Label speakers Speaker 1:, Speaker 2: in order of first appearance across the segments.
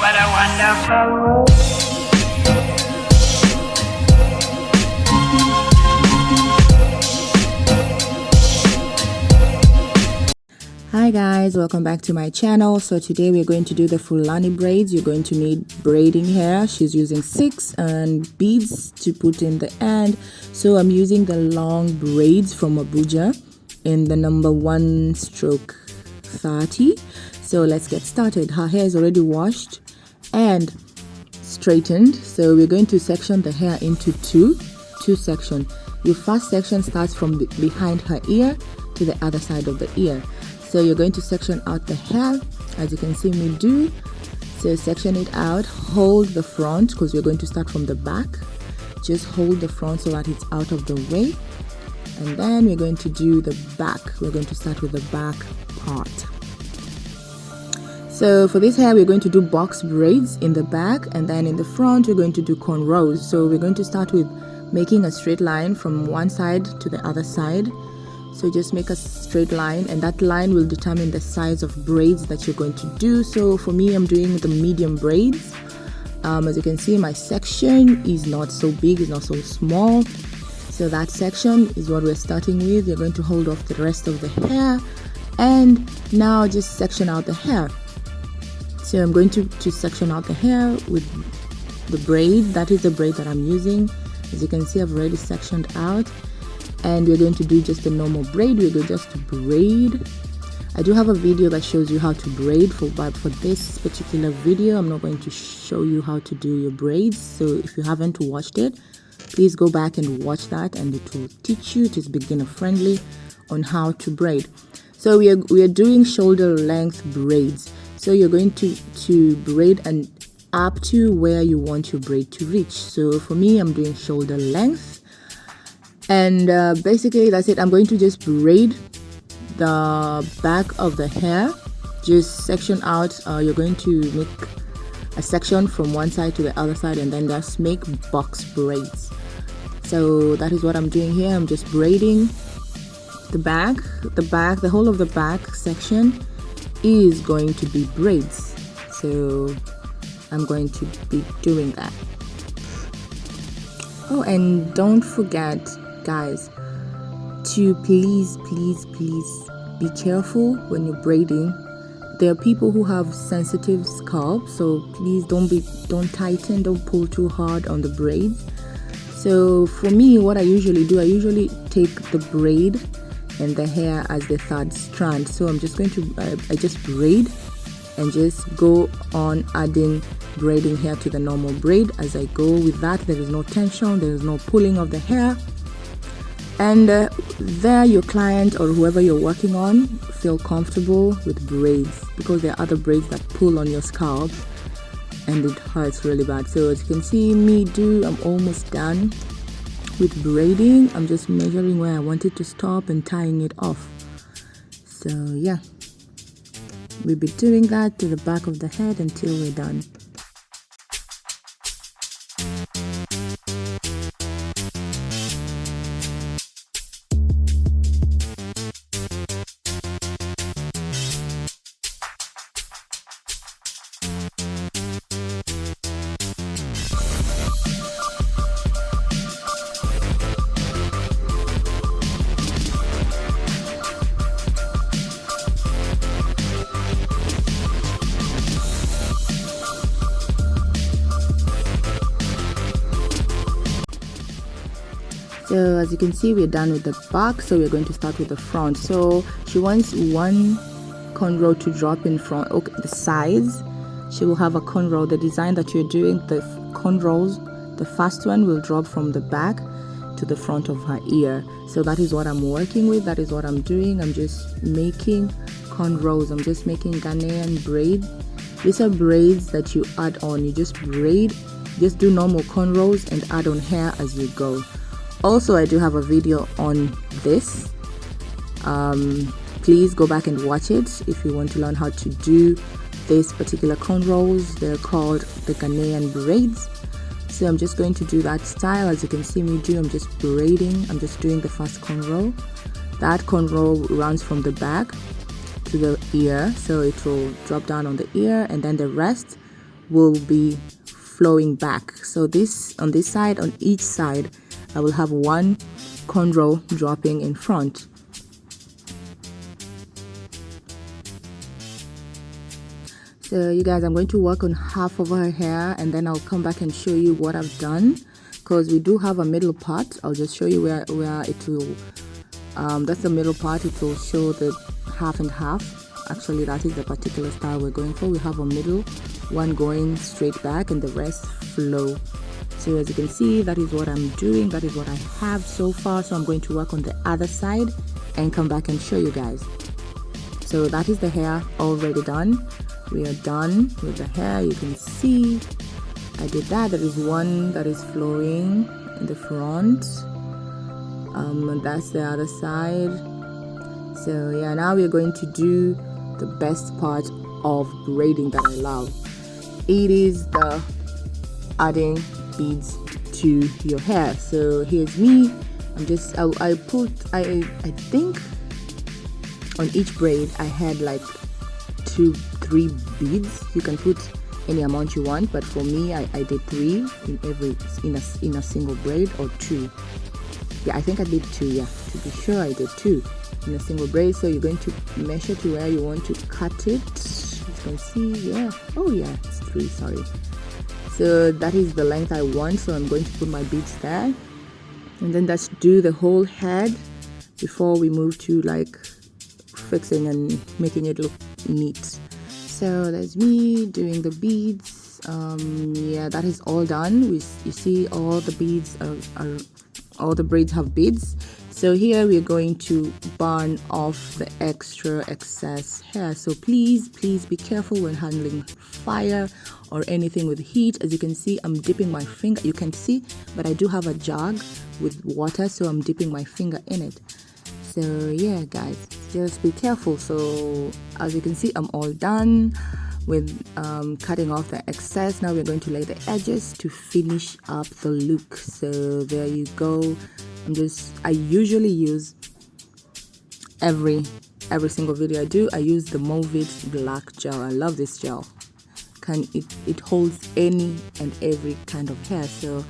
Speaker 1: What a wonderful world.
Speaker 2: Hi guys, welcome back to my channel. So today we're going to do the Fulani braids. You're going to need braiding hair. She's using 6 and beads to put in the end. So I'm using the long braids from Abuja in the number 1 stroke 30. So let's get started. Her hair is already washed and straightened. So we're going to section the hair into two sections. Your first section starts from behind her ear to the other side of the ear. So you're going to section out the hair, as you can see me do. So section it out, hold the front, because we're going to start from the back. Just hold the front so that it's out of the way. And then we're going to do the back. We're going to start with the back part. So for this hair, we're going to do box braids in the back, and then in the front, we're going to do cornrows. So we're going to start with making a straight line from one side to the other side. So just make a straight line, and that line will determine the size of braids that you're going to do. So for me, I'm doing the medium braids. As you can see, my section is not so big, it's not so small. So that section is what we're starting with. You're going to hold off the rest of the hair, and now just section out the hair. So I'm going to section out the hair with the braid. That is the braid that I'm using. As you can see, I've already sectioned out. And we're going to do just a normal braid. We're going just to braid. I do have a video that shows you how to braid, but for this particular video, I'm not going to show you how to do your braids. So if you haven't watched it, please go back and watch that, and it will teach you. It is beginner friendly on how to braid. So we are doing shoulder length braids. So you're going to braid and up to where you want your braid to reach. So for me, I'm doing shoulder length. And basically that's it. I'm going to just braid the back of the hair, just section out. You're going to make a section from one side to the other side, and then just make box braids. So that is what I'm doing here. I'm just braiding the back, the whole of the back section is going to be braids. So I'm going to be doing that. Oh, and don't forget, guys, to please be careful when you're braiding. There are people who have sensitive scalp, so please don't tighten, don't pull too hard on the braids. So for me, what I usually do, I usually take the braid and the hair as the third strand. So I'm just going to I just braid and just go on adding braiding hair to the normal braid. As I go with that, there is no tension, there is no pulling of the hair. And there your client or whoever you're working on feel comfortable with braids, because there are other braids that pull on your scalp and it hurts really bad. So as you can see me do, I'm almost done with braiding. I'm just measuring where I want it to stop and tying it off. So yeah, we'll be doing that to the back of the head until we're done. So as you can see, we're done with the back, so we're going to start with the front. So she wants one cornrow to drop in front. Okay, the size, she will have a cornrow. The design that you're doing, the cornrows, the first one will drop from the back to the front of her ear. So that is what I'm working with, that is what I'm doing. I'm just making cornrows. I'm just making Ghanaian braid. These are braids that you add on. You just braid, just do normal cornrows and add on hair as you go. Also, I do have a video on this. Please go back and watch it if you want to learn how to do this particular cornrows. They're called the Ghanaian braids. So I'm just going to do that style. As you can see me do, I'm just braiding. I'm just doing the first cornrow. That cornrow runs from the back to the ear, so it will drop down on the ear, and then the rest will be flowing back. So this on this side, on each side, I will have one cornrow dropping in front. So you guys, I'm going to work on half of her hair and then I'll come back and show you what I've done, because we do have a middle part. I'll just show you where it will that's the middle part. It will show the half and half. Actually, that is the particular style we're going for. We have a middle one going straight back and the rest flow. So as you can see, that is what I'm doing. That is what I have so far. So I'm going to work on the other side and come back and show you guys. So that is the hair already done. We are done with the hair. You can see I did that. There is one that is flowing in the front. And that's the other side. So yeah, now we're going to do the best part of braiding that I love. It is the adding beads to your hair. So here's me. I think on each braid I had like 2-3 beads. You can put any amount you want, but for me I did 3 in a single braid, or 2. Yeah, I think I did 2. Yeah, to be sure I did 2 in a single braid. So you're going to measure to where you want to cut it. As you can see, yeah, oh yeah, it's 3, sorry. So that is the length I want, so I'm going to put my beads there, and then let's do the whole head before we move to like fixing and making it look neat. So that's me doing the beads. Yeah, that is all done. You see all the beads all the braids have beads. So here we're going to burn off the excess hair. So please be careful when handling fire or anything with heat. As you can see, I'm dipping my finger. You can see, but I do have a jug with water, so I'm dipping my finger in it. So yeah guys, just be careful. So as you can see, I'm all done with cutting off the excess. Now we're going to lay the edges to finish up the look. So there you go. I usually use every single video I do, I use the Movit black gel. I love this gel. It holds any and every kind of hair. So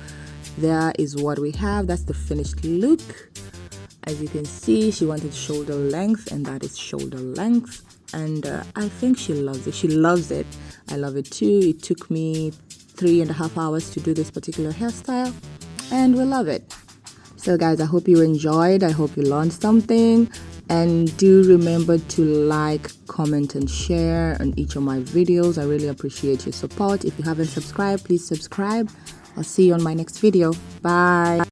Speaker 2: there is what we have. That's the finished look. As you can see, she wanted shoulder length, and that is shoulder length. And I think she loves it. She loves it. I love it too. It took me 3.5 hours to do this particular hairstyle, and we love it. So guys, I hope you enjoyed. I hope you learned something. And do remember to like, comment, and share on each of my videos. I really appreciate your support. If you haven't subscribed, please subscribe. I'll see you on my next video. Bye.